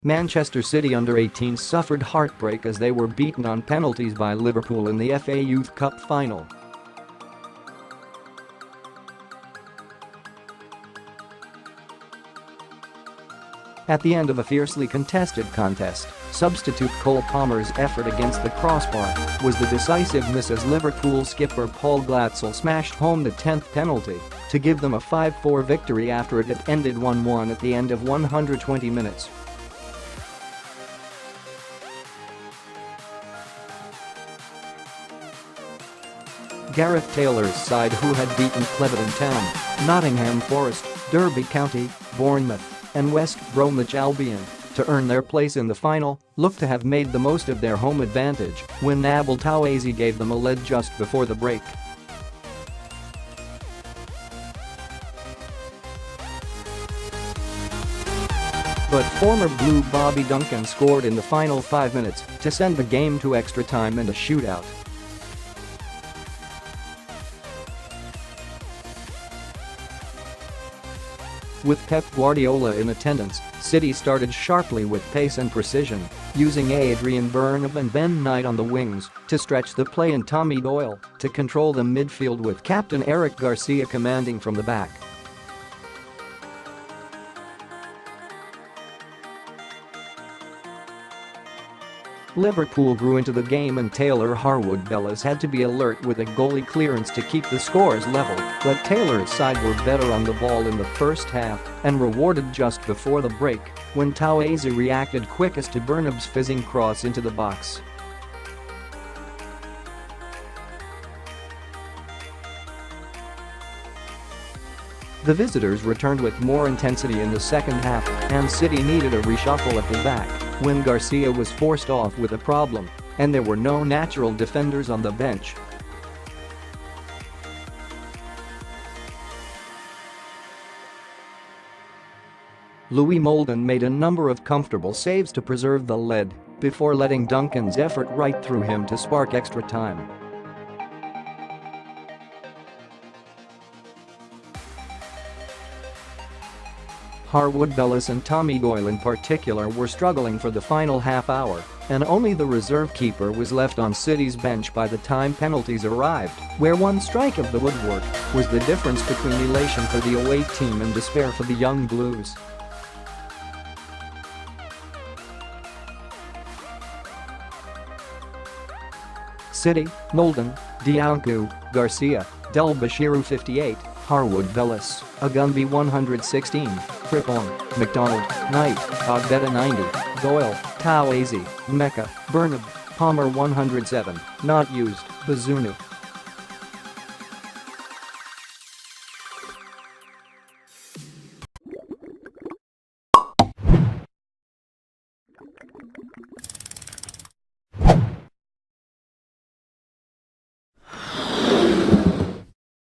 Manchester City Under-18s suffered heartbreak as they were beaten on penalties by Liverpool in the FA Youth Cup final. At the end of a fiercely contested contest, substitute Cole Palmer's effort against the crossbar was the decisive miss as Liverpool skipper Paul Glatzel smashed home the 10th penalty to give them a 5-4 victory after it had ended 1-1 at the end of 120 minutes. Gareth Taylor's side, who had beaten Clevedon Town, Nottingham Forest, Derby County, Bournemouth and West Bromich Albion to earn their place in the final, looked to have made the most of their home advantage when Nabil Touaizi gave them a lead just before the break. But former Blue Bobby Duncan scored in the final 5 minutes to send the game to extra time and a shootout. With Pep Guardiola in attendance, City started sharply with pace and precision, using Adrian, Bernabe and Ben Knight on the wings to stretch the play and Tommy Doyle to control the midfield with captain Eric Garcia commanding from the back. Liverpool grew into the game and Taylor Harwood-Bellis had to be alert with a goalie clearance to keep the scores level, but Taylor's side were better on the ball in the first half and rewarded just before the break when Touaizi reacted quickest to Bernabe's fizzing cross into the box. The visitors returned with more intensity in the second half and City needed a reshuffle at the back when Garcia was forced off with a problem and there were no natural defenders on the bench. Louie Moulden made a number of comfortable saves to preserve the lead before letting Duncan's effort right through him to spark extra time. Harwood-Bellis and Tommy Doyle in particular were struggling for the final half hour, and only the reserve keeper was left on City's bench by the time penalties arrived, where one strike of the woodwork was the difference between elation for the away team and despair for the young Blues. City: Moulden, Diounkou, Garcia, Dele-Bashiru 58, Harwood-Bellis, Ogunby 116, Frimpong, McDonald, Knight, Ogbeta 90, Doyle, Touaizi, Mecca, Bernabe, Palmer 107, not used, Bazunu.